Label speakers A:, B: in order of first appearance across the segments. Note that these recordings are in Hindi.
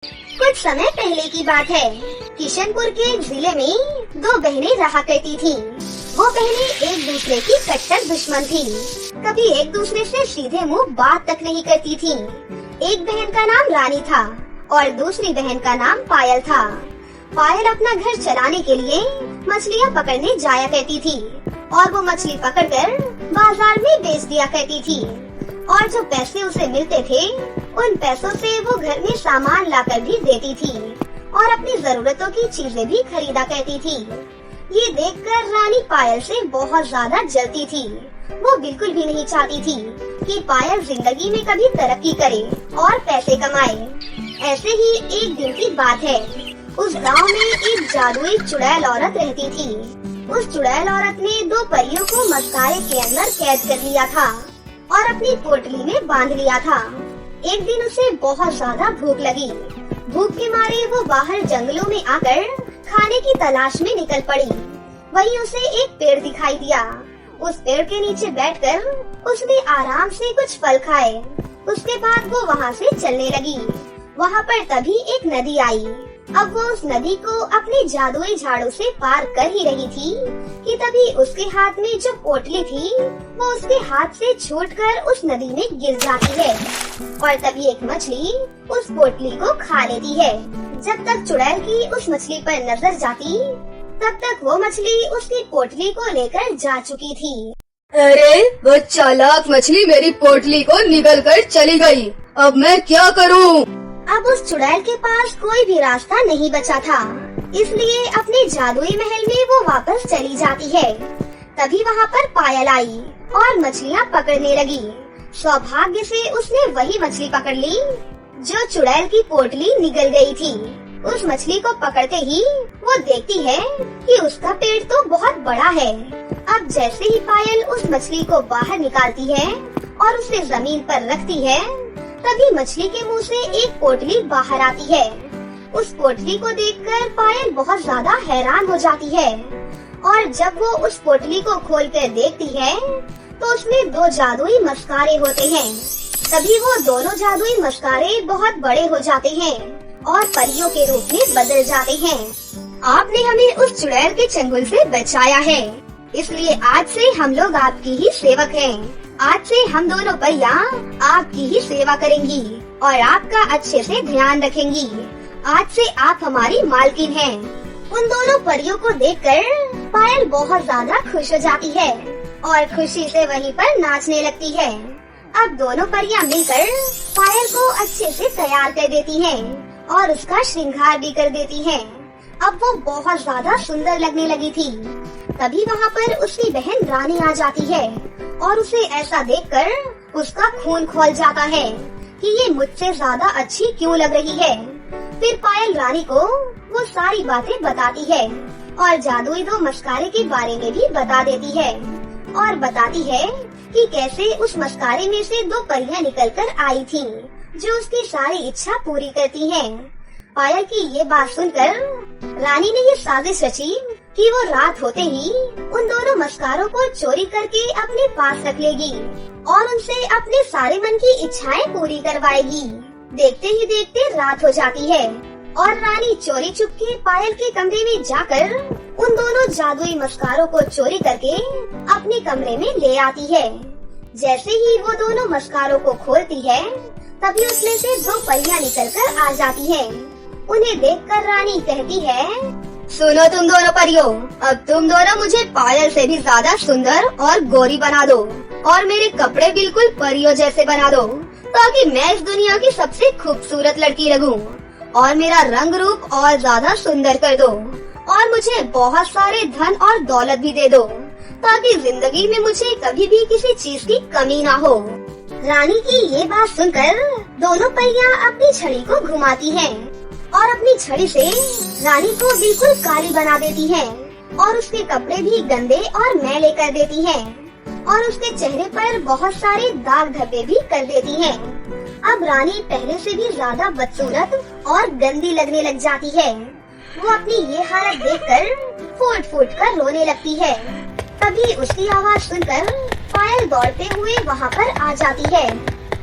A: कुछ समय पहले की बात है। किशनपुर के एक जिले में दो बहनें रहा करती थीं। वो बहनें एक दूसरे की कट्टर दुश्मन थीं। कभी एक दूसरे से सीधे मुंह बात तक नहीं करती थीं। एक बहन का नाम रानी था और दूसरी बहन का नाम पायल था। पायल अपना घर चलाने के लिए मछलियाँ पकड़ने जाया करती थी और वो मछली पकड़कर बाजार में बेच दिया करती थी और जो पैसे उसे मिलते थे उन पैसों से वो घर में सामान लाकर भी देती थी और अपनी जरूरतों की चीजें भी खरीदा करती थी। ये देखकर रानी पायल से बहुत ज्यादा जलती थी। वो बिल्कुल भी नहीं चाहती थी कि पायल जिंदगी में कभी तरक्की करे और पैसे कमाए। ऐसे ही एक दिन की बात है। उस गांव में एक जादुई चुड़ैल औरत रहती थी। उस चुड़ैल औरत ने दो परियों को मस्कारे के अंदर कैद कर लिया था और अपनी पोटली में बांध लिया था। एक दिन उसे बहुत ज्यादा भूख लगी। भूख के मारे वो बाहर जंगलों में आकर खाने की तलाश में निकल पड़ी। वहीं उसे एक पेड़ दिखाई दिया। उस पेड़ के नीचे बैठकर उसने आराम से कुछ फल खाए। उसके बाद वो वहाँ से चलने लगी। वहाँ पर तभी एक नदी आई। अब वो उस नदी को अपने जादुई झाड़ू से पार कर ही रही थी कि तभी उसके हाथ में जो पोटली थी वो उसके हाथ से छूटकर उस नदी में गिर जाती है और तभी एक मछली उस पोटली को खा लेती है। जब तक चुड़ैल की उस मछली पर नजर जाती तब तक वो मछली उसकी पोटली को लेकर जा चुकी थी।
B: अरे वो चालाक मछली मेरी पोटली को निगल कर चली गई। अब मैं क्या करूं?
A: अब उस चुड़ैल के पास कोई भी रास्ता नहीं बचा था, इसलिए अपने जादुई महल में वो वापस चली जाती है। तभी वहाँ पर पायल आई और मछलियाँ पकड़ने लगी। सौभाग्य से उसने वही मछली पकड़ ली जो चुड़ैल की पोटली निगल गई थी। उस मछली को पकड़ते ही वो देखती है कि उसका पेट तो बहुत बड़ा है। अब जैसे ही पायल उस मछली को बाहर निकालती है और उसे जमीन पर रखती है तभी मछली के मुंह से एक पोटली बाहर आती है। उस पोटली को देखकर पायल बहुत ज्यादा हैरान हो जाती है और जब वो उस पोटली को खोलकर देखती है तो उसमें दो जादुई मस्कारे होते हैं। तभी वो दोनों जादुई मस्कारे बहुत बड़े हो जाते हैं और परियों के रूप में बदल जाते हैं। आपने हमें उस चुड़ैल के चंगुल से बचाया है, इसलिए आज से हम लोग आपकी ही सेवक हैं। आज से हम दोनों परियां आपकी ही सेवा करेंगी और आपका अच्छे से ध्यान रखेंगी। आज से आप हमारी मालकिन हैं। उन दोनों परियों को देखकर पायल बहुत ज्यादा खुश हो जाती है और खुशी से वहीं पर नाचने लगती है। अब दोनों परियां मिलकर पायल को अच्छे से तैयार कर देती हैं और उसका श्रृंगार भी कर देती हैं। अब वो बहुत ज्यादा सुंदर लगने लगी थी। तभी वहाँ पर उसकी बहन रानी आ जाती है और उसे ऐसा देखकर उसका खून खौल जाता है कि ये मुझसे ज्यादा अच्छी क्यों लग रही है। फिर पायल रानी को वो सारी बातें बताती है और जादुई दो मस्कारे के बारे में भी बता देती है और बताती है कि कैसे उस मस्कारे में से दो परियां निकलकर आई थीं, जो उसकी सारी इच्छा पूरी करती हैं। पायल की ये बात सुनकर रानी ने ये साजिश रची कि वो रात होते ही उन दोनों मस्कारों को चोरी करके अपने पास रख लेगी और उनसे अपने सारे मन की इच्छाएं पूरी करवाएगी। देखते ही देखते रात हो जाती है और रानी चोरी चुपके पायल के कमरे में जाकर उन दोनों जादुई मस्कारों को चोरी करके अपने कमरे में ले आती है। जैसे ही वो दोनों मस्कारों को खोलती है तभी उसमें से दो परियां निकलकर आ जाती हैं। उन्हें देखकर रानी कहती है,
B: सुनो तुम दोनों परियों, अब तुम दोनों मुझे पायल से भी ज्यादा सुंदर और गोरी बना दो और मेरे कपड़े बिल्कुल परियों जैसे बना दो ताकि मैं इस दुनिया की सबसे खूबसूरत लड़की लगूं और मेरा रंग रूप और ज्यादा सुंदर कर दो और मुझे बहुत सारे धन और दौलत भी दे दो ताकि जिंदगी में मुझे कभी भी किसी चीज की कमी ना हो।
A: रानी की ये बात सुनकर दोनों परियां अपनी छड़ी को घुमाती हैं और अपनी छड़ी से रानी को बिल्कुल काली बना देती हैं और उसके कपड़े भी गंदे और मैले कर देती हैं और उसके चेहरे पर बहुत सारे दाग धब्बे भी कर देती हैं। अब रानी पहले से भी ज्यादा बदसूरत और गंदी लगने लग जाती है। वो अपनी ये हालत देखकर फूट फूट कर रोने लगती है। तभी उसकी आवाज सुनकर पायल दौड़ते हुए वहाँ पर आ जाती है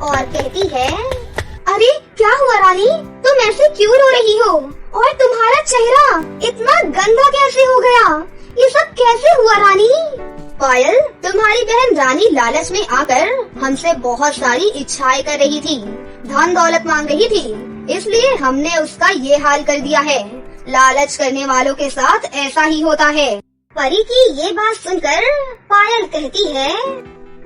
A: और कहती है,
B: अरे क्या हुआ रानी, तुम ऐसे
A: क्यों रो रही हो? और तुम्हारा चेहरा इतना गंदा कैसे हो गया? ये सब कैसे हुआ रानी?
B: पायल, तुम्हारी बहन रानी लालच में आकर हमसे बहुत सारी इच्छाएं कर रही थी, धन दौलत मांग रही थी, इसलिए हमने उसका ये हाल कर दिया है। लालच करने वालों के साथ ऐसा ही होता है।
A: परी की ये बात सुनकर पायल कहती है,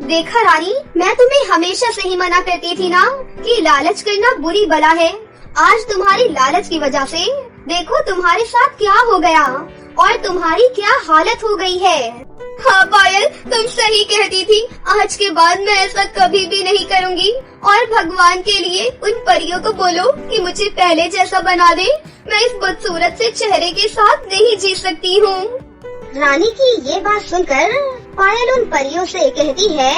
A: देखा रानी, मैं तुम्हें हमेशा से ही मना करती थी ना कि लालच करना बुरी बला है। आज तुम्हारी लालच की वजह से देखो तुम्हारे साथ क्या हो गया और तुम्हारी क्या हालत हो गई है।
B: हाँ पायल, तुम सही कहती थी। आज के बाद मैं ऐसा कभी भी नहीं करूँगी। और भगवान के लिए उन परियों को बोलो कि मुझे पहले जैसा बना दे। मैं इस बदसूरत से चेहरे के साथ नहीं जी सकती हूँ।
A: रानी की ये बात सुनकर पायल उन परियों से कहती है,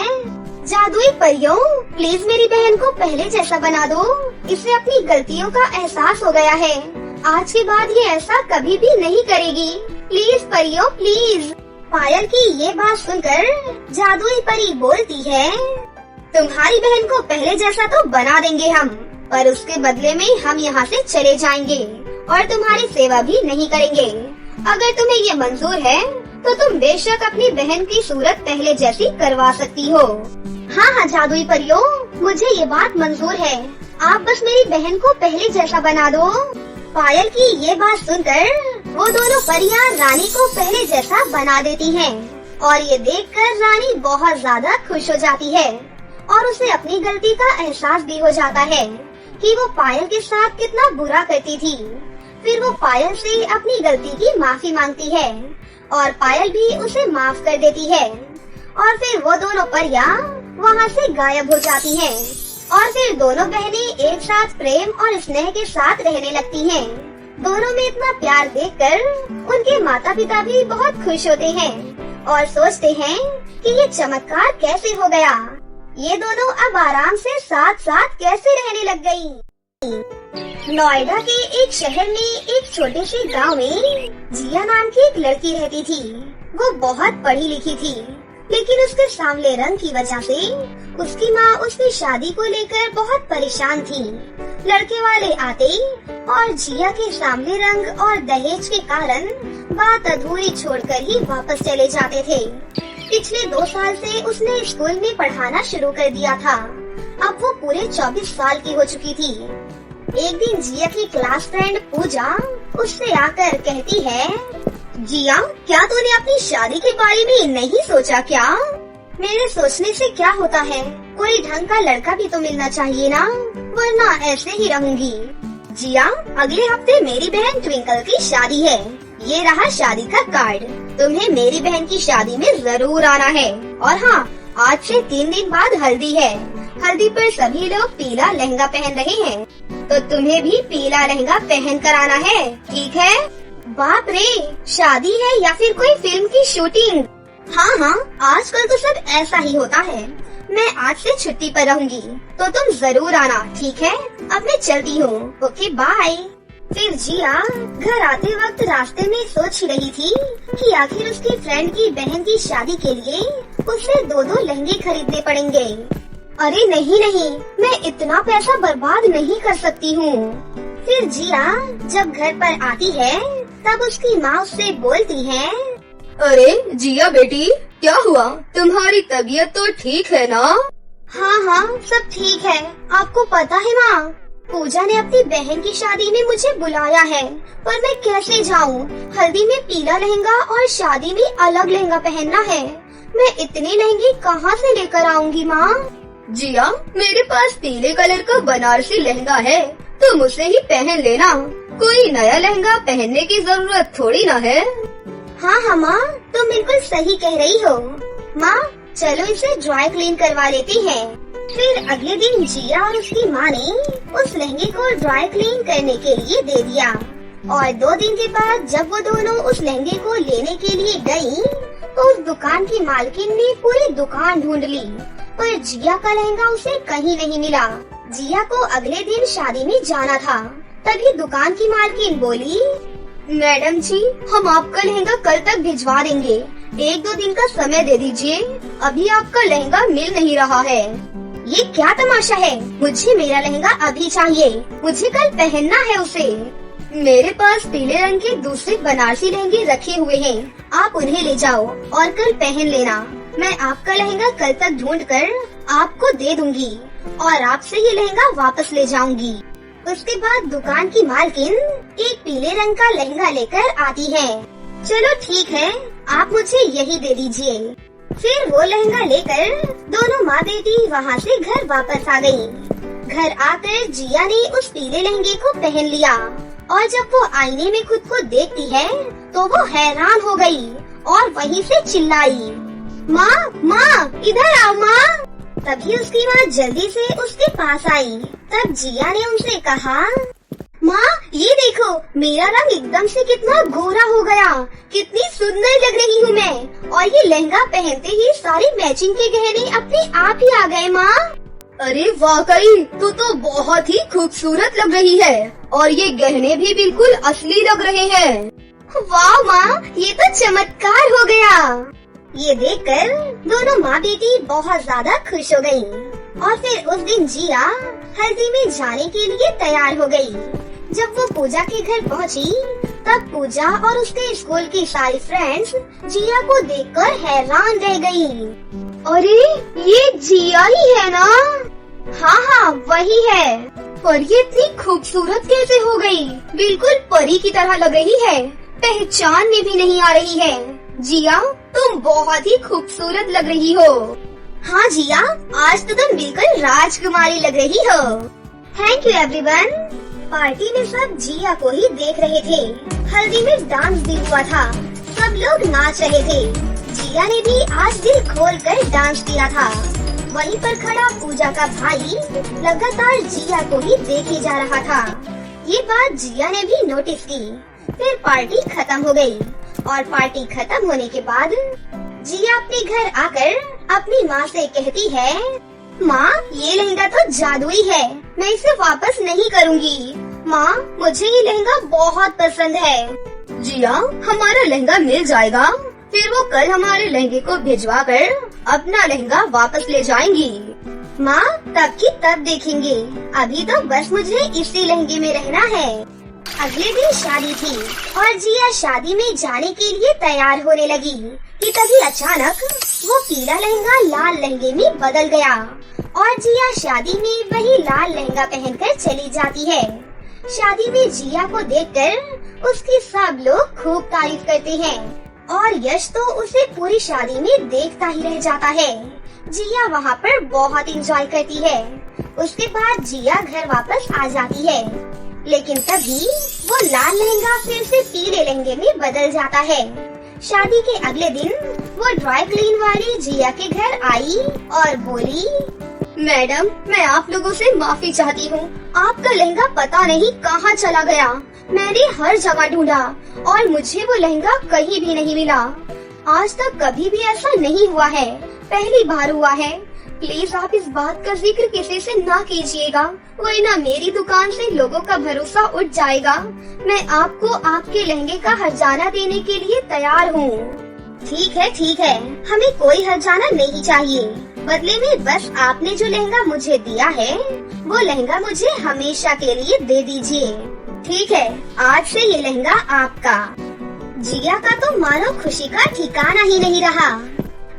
A: जादुई परियों, प्लीज मेरी बहन को पहले जैसा बना दो। इसे अपनी गलतियों का एहसास हो गया है। आज के बाद ये ऐसा कभी भी नहीं करेगी। प्लीज परियों, प्लीज। पायल की ये बात सुनकर जादुई परी बोलती है, तुम्हारी बहन को पहले जैसा तो बना देंगे हम, पर उसके बदले में हम यहाँ से चले जाएंगे और तुम्हारी सेवा भी नहीं करेंगे। अगर तुम्हें ये मंजूर है तो तुम बेशक अपनी बहन की सूरत पहले जैसी करवा सकती हो। हाँ हाँ जादुई परियों, मुझे ये बात मंजूर है। आप बस मेरी बहन को पहले जैसा बना दो। पायल की ये बात सुनकर वो दोनों परियां रानी को पहले जैसा बना देती हैं और ये देखकर रानी बहुत ज्यादा खुश हो जाती है और उसे अपनी गलती का एहसास भी हो जाता है कि वो पायल के साथ कितना बुरा करती थी। फिर वो पायल से अपनी गलती की माफी मांगती है और पायल भी उसे माफ कर देती है और फिर वो दोनों परियां वहाँ से गायब हो जाती हैं और फिर दोनों बहनें एक साथ प्रेम और स्नेह के साथ रहने लगती हैं। दोनों में इतना प्यार देखकर उनके माता पिता भी बहुत खुश होते हैं और सोचते हैं कि ये चमत्कार कैसे हो गया। ये दोनों अब आराम से साथ साथ कैसे रहने लग गयी। नोएडा के एक शहर में एक छोटे से गांव में जिया नाम की एक लड़की रहती थी। वो बहुत पढ़ी लिखी थी, लेकिन उसके सांवले रंग की वजह से उसकी माँ उसकी शादी को लेकर बहुत परेशान थी। लड़के वाले आते और जिया के सांवले रंग और दहेज के कारण बात अधूरी छोड़कर ही वापस चले जाते थे। पिछले 2 साल से उसने स्कूल में पढ़ाना शुरू कर दिया था। अब वो पूरे 24 साल की हो चुकी थी। एक दिन जिया की क्लास फ्रेंड पूजा उससे आकर कहती है, जिया, क्या तूने अपनी शादी के बारे में नहीं सोचा क्या? मेरे सोचने से क्या होता है, कोई ढंग का लड़का भी तो मिलना चाहिए ना, वरना ऐसे ही रहूंगी। जिया, अगले हफ्ते मेरी बहन ट्विंकल की शादी है। ये रहा शादी का कार्ड। तुम्हें मेरी बहन की शादी में जरूर आना है। और हाँ, आज से 3 दिन बाद हल्दी है। हल्दी पर सभी लोग पीला लहंगा पहन रहे हैं, तो तुम्हें भी पीला लहंगा पहन कर आना है, ठीक है? बाप रे, शादी है या फिर कोई फिल्म की शूटिंग? हाँ हाँ, आजकल तो सब ऐसा ही होता है। मैं आज से छुट्टी पर रहूंगी, तो तुम जरूर आना, ठीक है? अब मैं चलती हूँ, ओके बाय। फिर जिया घर आते वक्त रास्ते में सोच रही थी कि आखिर उसकी फ्रेंड की बहन की शादी के लिए उसे 2-2 लहंगे खरीदने पड़ेंगे। अरे नहीं नहीं, मैं इतना पैसा बर्बाद नहीं कर सकती हूँ। फिर जिया जब घर पर आती है तब उसकी माँ उससे बोलती है,
B: अरे जिया बेटी, क्या हुआ? तुम्हारी तबीयत तो ठीक है ना?
A: हाँ हाँ, सब ठीक है। आपको पता है माँ, पूजा ने अपनी बहन की शादी में मुझे बुलाया है, पर मैं कैसे जाऊँ? हल्दी में पीला लहंगा और शादी में अलग लहंगा पहनना है। मैं इतने लहंगे कहाँ से लेकर आऊँगी माँ?
B: जिया, मेरे पास पीले कलर का बनारसी लहंगा है, तुम उसे ही पहन लेना। कोई नया लहंगा पहनने की जरूरत थोड़ी ना है।
A: हाँ हाँ माँ, तुम बिल्कुल सही कह रही हो। माँ, चलो इसे ड्राई क्लीन करवा लेती हैं। फिर अगले दिन जिया और उसकी माँ ने उस लहंगे को ड्राई क्लीन करने के लिए दे दिया और 2 दिन के बाद जब वो दोनों उस लहंगे को लेने के लिए गयी, तो उस दुकान की मालकिन ने पूरी दुकान ढूंढ ली, पर जिया का लहंगा उसे कहीं नहीं मिला। जिया को अगले दिन शादी में जाना था। तभी दुकान की मालकिन बोली, मैडम जी, हम आपका लहंगा कल तक भिजवा देंगे, 1-2 दिन का समय दे दीजिए, अभी आपका लहंगा मिल नहीं रहा है। ये क्या तमाशा है? मुझे मेरा लहंगा अभी चाहिए, मुझे कल पहनना है उसे। मेरे पास पीले रंग के दूसरे बनारसी लहंगे रखे हुए हैं, आप उन्हें ले जाओ और कल पहन लेना। मैं आपका लहंगा कल तक ढूंढ कर आपको दे दूंगी और आपसे ये लहंगा वापस ले जाऊंगी। उसके बाद दुकान की मालकिन एक पीले रंग का लहंगा लेकर आती है। चलो ठीक है, आप मुझे यही दे दीजिए। फिर वो लहंगा लेकर दोनों माँ बेटी वहाँ से घर वापस आ गयी। घर आकर जिया ने उस पीले लहंगे को पहन लिया और जब वो आईने में खुद को देखती है तो वो हैरान हो गई और वहीं से चिल्लाई, माँ माँ इधर आओ माँ। तभी उसकी माँ जल्दी से उसके पास आई। तब जिया ने उनसे कहा, माँ ये देखो, मेरा रंग एकदम से कितना गोरा हो गया, कितनी सुंदर लग रही हूँ मैं। और ये लहंगा पहनते ही सारे मैचिंग के गहने अपने आप ही आ गए माँ।
B: अरे वाकई तू तो बहुत ही खूबसूरत लग रही है और ये गहने भी बिल्कुल असली लग रहे हैं।
A: वाह माँ, ये तो चमत्कार हो गया। ये देखकर दोनों माँ बेटी बहुत ज्यादा खुश हो गयी और फिर उस दिन जिया हल्दी में जाने के लिए तैयार हो गई। जब वो पूजा के घर पहुँची तब पूजा और उसके स्कूल की सारी फ्रेंड्स जिया को देखकर हैरान रह गई।
B: अरे ये जिया ही है ना?
A: हाँ हाँ वही है।
B: पर ये इतनी खूबसूरत कैसे हो गई? बिल्कुल परी की तरह लग रही है, पहचान में भी नहीं आ रही है। जिया तुम बहुत ही खूबसूरत लग रही हो।
A: हाँ जिया, आज तो तुम बिल्कुल राजकुमारी लग रही हो। Thank you everyone. पार्टी में सब जिया को ही देख रहे थे। हल्दी में डांस भी हुआ था, सब लोग नाच रहे थे। जिया ने भी आज दिल खोल कर डांस किया था। वहीं पर खड़ा पूजा का भाई लगातार जिया को ही देखे जा रहा था। ये बात जिया ने भी नोटिस की। फिर पार्टी खत्म हो गई और पार्टी खत्म होने के बाद जिया अपने घर आकर अपनी माँ से कहती है, माँ ये लहंगा तो जादुई है, मैं इसे वापस नहीं करूँगी। माँ मुझे ये लहंगा बहुत पसंद है।
B: जिया हमारा लहंगा मिल जाएगा, फिर वो कल हमारे लहंगे को भिजवा कर अपना लहंगा वापस ले जाएंगी।
A: माँ तब की तब देखेंगे, अभी तो बस मुझे इसी लहंगे में रहना है। अगले दिन शादी थी और जिया शादी में जाने के लिए तैयार होने लगी कि तभी अचानक वो पीला लहंगा लाल लहंगे में बदल गया और जिया शादी में वही लाल लहंगा पहनकर चली जाती है। शादी में जिया को देखकर उसकी सब लोग खूब तारीफ करते हैं और यश तो उसे पूरी शादी में देखता ही रह जाता है। जिया वहाँ पर बहुत एंजॉय करती है। उसके बाद जिया घर वापस आ जाती है, लेकिन तभी वो लाल लहंगा फिर से पीले लहंगे में बदल जाता है। शादी के अगले दिन वो ड्राई क्लीन वाली जिया के घर आई और बोली,
B: मैडम मैं आप लोगों से माफी चाहती हूँ, आपका लहंगा पता नहीं कहाँ चला गया। मैंने हर जगह ढूंढा और मुझे वो लहंगा कहीं भी नहीं मिला। आज तक कभी भी ऐसा नहीं हुआ है, पहली बार हुआ है। प्लीज आप इस बात का जिक्र किसी से ना कीजिएगा, वरना मेरी दुकान से लोगों का भरोसा उठ जाएगा। मैं आपको आपके लहंगे का हर्जाना देने के लिए तैयार हूँ।
A: ठीक है, हमें कोई हर्जाना नहीं चाहिए। बदले में बस आपने जो लहंगा मुझे दिया है वो लहंगा मुझे हमेशा के लिए दे दीजिए। ठीक है, आज से ये लहंगा आपका। जिया का तो मानो खुशी का ठिकाना ही नहीं रहा।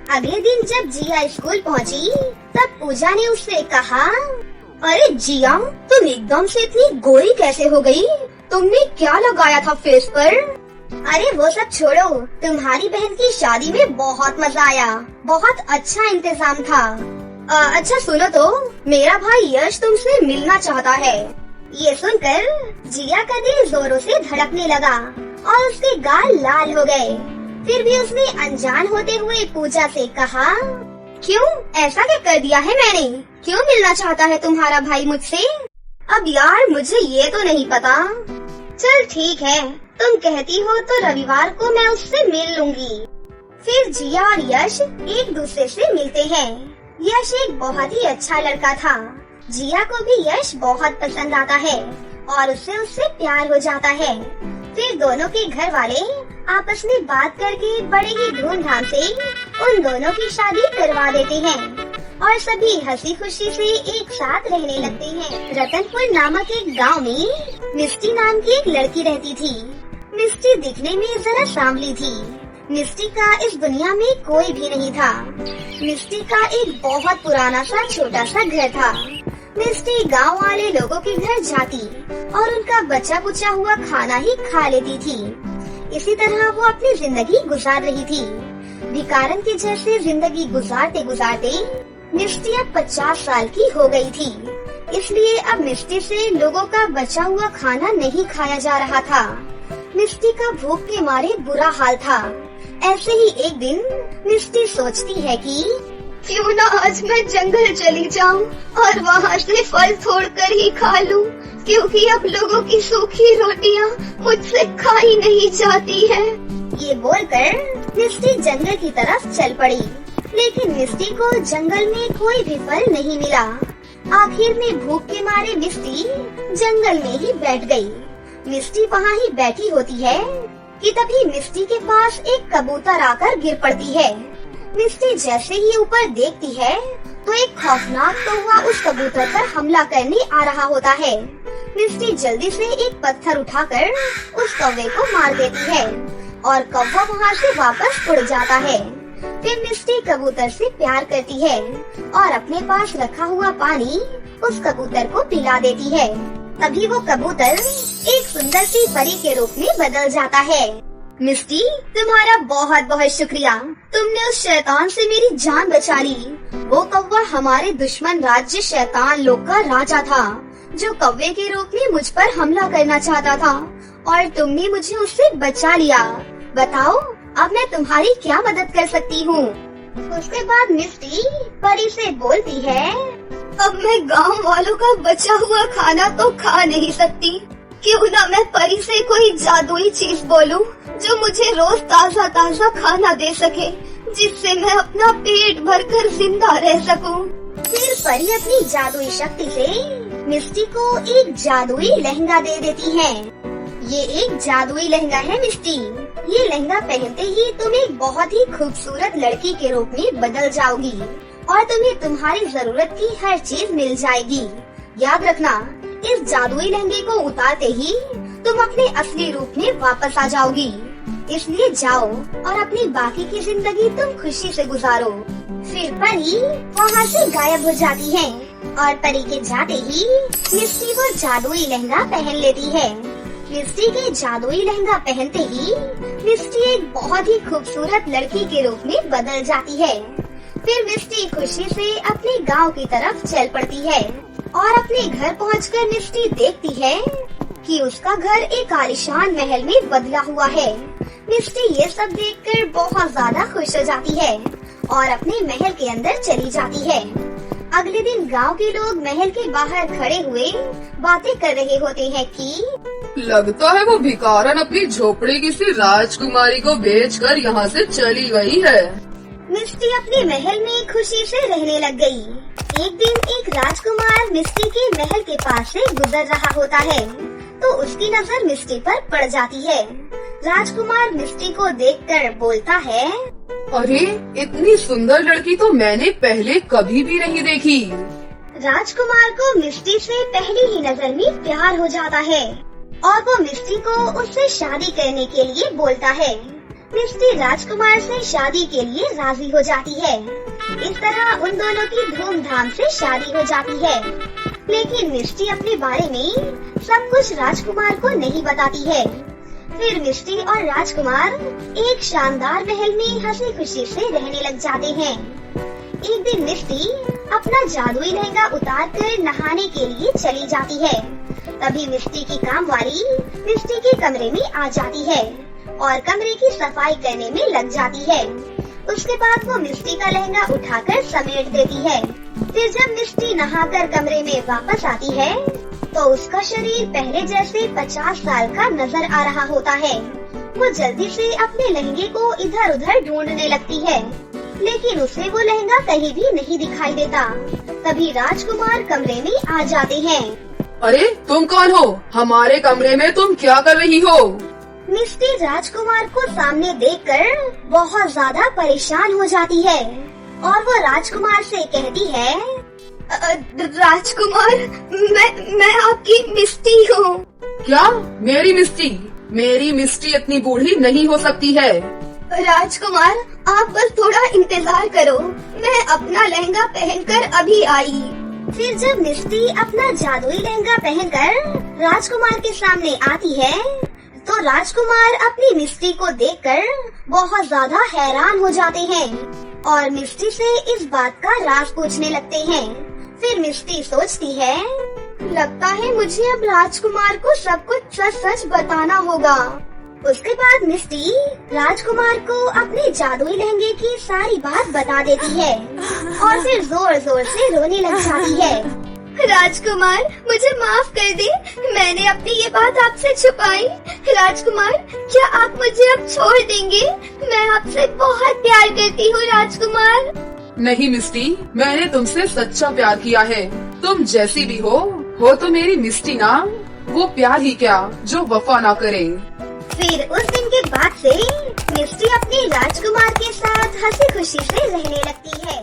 A: अगले दिन जब जिया स्कूल पहुंची, तब पूजा ने उससे कहा,
B: अरे जिया तुम एकदम से इतनी गोरी कैसे हो गई? तुमने क्या लगाया था फेस पर?
A: अरे वो सब छोड़ो, तुम्हारी बहन की शादी में बहुत मजा आया, बहुत अच्छा इंतजाम था।
B: अच्छा सुनो तो, मेरा भाई यश तुमसे मिलना चाहता है।
A: ये सुनकर जिया का दिल जोरों से धड़कने लगा और उसके गाल लाल हो गए। फिर भी उसने अनजान होते हुए पूजा से कहा,
B: क्यों ऐसा क्या कर दिया है मैंने? क्यों मिलना चाहता है तुम्हारा भाई मुझसे?
A: अब यार मुझे ये तो नहीं पता। चल ठीक है, तुम कहती हो तो रविवार को मैं उससे मिल लूंगी। फिर जिया और यश एक दूसरे से मिलते हैं। यश एक बहुत ही अच्छा लड़का था। जिया को भी यश बहुत पसंद आता है और उससे प्यार हो जाता है। फिर दोनों के घर वाले आपस में बात करके बड़े ही धूमधाम से उन दोनों की शादी करवा देते हैं और सभी हंसी खुशी से एक साथ रहने लगते हैं। रतनपुर नामक एक गांव में मिस्टी नाम की एक लड़की रहती थी। मिस्टी दिखने में जरा सांवली थी। मिस्टी का इस दुनिया में कोई भी नहीं था। मिस्टी का एक बहुत पुराना सा छोटा सा घर था। मिस्टी गांव वाले लोगों के घर जाती और उनका बचा कुचा हुआ खाना ही खा लेती थी। इसी तरह वो अपनी जिंदगी गुजार रही थी। भिखारन की जैसे जिंदगी गुजारते गुजारते मिस्टी अब 50 साल की हो गई थी। इसलिए अब मिस्टी से लोगों का बचा हुआ खाना नहीं खाया जा रहा था। मिस्टी का भूख के मारे बुरा हाल था। ऐसे ही एक दिन मिस्टी सोचती है कि
B: क्यों ना आज मैं जंगल चली जाऊं और वहाँ से फल तोड़कर ही खा लूं, क्योंकि अब लोगों की सूखी रोटियां मुझसे खाई नहीं जाती है।
A: ये बोलकर मिस्टी जंगल की तरफ चल पड़ी। लेकिन मिस्टी को जंगल में कोई भी फल नहीं मिला। आखिर में भूख के मारे मिस्टी जंगल में ही बैठ गई। मिस्टी वहाँ ही बैठी होती है कि तभी मिस्टी के पास एक कबूतर आकर गिर पड़ती है। मिस्टी जैसे ही ऊपर देखती है तो एक खौफनाक कौवा उस कबूतर पर हमला करने आ रहा होता है। मिस्टी जल्दी से एक पत्थर उठाकर उस कौवे को मार देती है और कौवा वहाँ से वापस उड़ जाता है। फिर मिस्टी कबूतर से प्यार करती है और अपने पास रखा हुआ पानी उस कबूतर को पिला देती है। तभी वो कबूतर एक सुंदर सी परी के रूप में बदल जाता है। मिस्टी, तुम्हारा बहुत बहुत शुक्रिया। तुमने उस शैतान से मेरी जान बचा ली। वो कौवा हमारे दुश्मन राज्य शैतान लोक का राजा था, जो कौवे के रूप में मुझ पर हमला करना चाहता था और तुमने मुझे उससे बचा लिया। बताओ, अब मैं तुम्हारी क्या मदद कर सकती हूँ? उसके बाद मिस्टी परी से बोलती है,
B: अब मैं गांव वालों का बचा हुआ खाना तो खा नहीं सकती। क्यों ना मैं परी से कोई जादुई चीज बोलूं जो मुझे रोज ताज़ा ताज़ा खाना दे सके, जिससे मैं अपना पेट भरकर जिंदा रह सकूं।
A: फिर परी अपनी जादुई शक्ति से मिस्टी को एक जादुई लहंगा दे देती है। ये एक जादुई लहंगा है मिस्टी। ये लहंगा पहनते ही तुम एक बहुत ही खूबसूरत लड़की के रूप में बदल जाओगी और तुम्हें तुम्हारी जरूरत की हर चीज मिल जाएगी। याद रखना, इस जादुई लहंगे को उतारते ही तुम अपने असली रूप में वापस आ जाओगी। इसलिए जाओ और अपनी बाकी की जिंदगी तुम खुशी से गुजारो। फिर परी वहाँ से गायब हो जाती है और परी के जाते ही मिस्टी वो जादुई लहंगा पहन लेती है। मिस्टी के जादुई लहंगा पहनते ही मिस्टी एक बहुत ही खूबसूरत लड़की के रूप में बदल जाती है। फिर मिस्टी खुशी से अपने गांव की तरफ चल पड़ती है और अपने घर पहुंचकर मिस्टी देखती है कि उसका घर एक आलीशान महल में बदला हुआ है। मिस्टी ये सब देखकर बहुत ज्यादा खुश हो जाती है और अपने महल के अंदर चली जाती है। अगले दिन गांव के लोग महल के बाहर खड़े हुए बातें कर रहे होते हैं कि
C: लगता है वो भिखारन अपनी झोपड़ी किसी राजकुमारी को बेचकर यहाँ से चली गई है।
A: मिस्टी अपने महल में खुशी से रहने लग गई। एक दिन एक राजकुमार मिस्टी के महल के पास से गुजर रहा होता है तो उसकी नजर मिस्टी पर पड़ जाती है। राजकुमार मिस्टी को देखकर बोलता है,
C: अरे, इतनी सुंदर लड़की तो मैंने पहले कभी भी नहीं देखी।
A: राजकुमार को मिस्टी से पहली ही नजर में प्यार हो जाता है और वो मिस्टी को उससे शादी करने के लिए बोलता है। मिस्टी राजकुमार से शादी के लिए राजी हो जाती है। इस तरह उन दोनों की धूमधाम से शादी हो जाती है। लेकिन मिस्टी अपने बारे में सब कुछ राजकुमार को नहीं बताती है। फिर मिस्टी और राजकुमार एक शानदार महल में हंसी खुशी से रहने लग जाते हैं। एक दिन मिस्टी अपना जादुई लहंगा उतारकर नहाने के लिए चली जाती है। तभी मिस्टी की कामवाली मिस्टी के कमरे में आ जाती है और कमरे की सफाई करने में लग जाती है। उसके बाद वो मिस्टी का लहंगा उठाकर समेट देती है। फिर जब मिस्टी नहाकर कमरे में वापस आती है तो उसका शरीर पहले जैसे 50 साल का नजर आ रहा होता है। वो जल्दी से अपने लहंगे को इधर उधर ढूंढने लगती है, लेकिन उसे वो लहंगा कहीं भी नहीं दिखाई देता। तभी राजकुमार कमरे में आ जाते हैं।
C: अरे, तुम कौन हो? हमारे कमरे में तुम क्या कर रही हो?
A: मिस्टी राजकुमार को सामने देखकर बहुत ज्यादा परेशान हो जाती है। और वो राजकुमार से कहती है,
B: राजकुमार, मैं आपकी मिस्टी हूँ।
C: क्या? मेरी मिस्टी इतनी बूढ़ी नहीं हो सकती है।
B: राजकुमार, आप बस थोड़ा इंतजार करो, मैं अपना लहंगा पहनकर अभी आई।
A: फिर जब मिस्टी अपना जादुई लहंगा पहनकर राजकुमार के सामने आती है, तो राजकुमार अपनी मिस्टी को देखकर बहुत ज्यादा हैरान हो जाते हैं और मिस्टी से इस बात का राज पूछने लगते हैं। फिर मिस्टी सोचती है,
B: लगता है मुझे अब राजकुमार को सब कुछ सच सच बताना होगा।
A: उसके बाद मिस्टी राजकुमार को अपने जादुई लहंगे की सारी बात बता देती है और फिर जोर जोर से रोने लग जाती है।
B: राजकुमार, मुझे माफ कर दे, मैंने अपनी ये बात आपसे छुपाई। राजकुमार, क्या आप मुझे अब छोड़ देंगे? मैं आपसे बहुत प्यार करती हूँ राजकुमार।
C: नहीं मिस्टी, मैंने तुमसे सच्चा प्यार किया है। तुम जैसी भी हो तो मेरी मिस्टी ना। वो प्यार ही क्या जो वफा ना करे।
A: फिर उस दिन के बाद से मिस्टी अपने राजकुमार के साथ हंसी खुशी से रहने लगती है।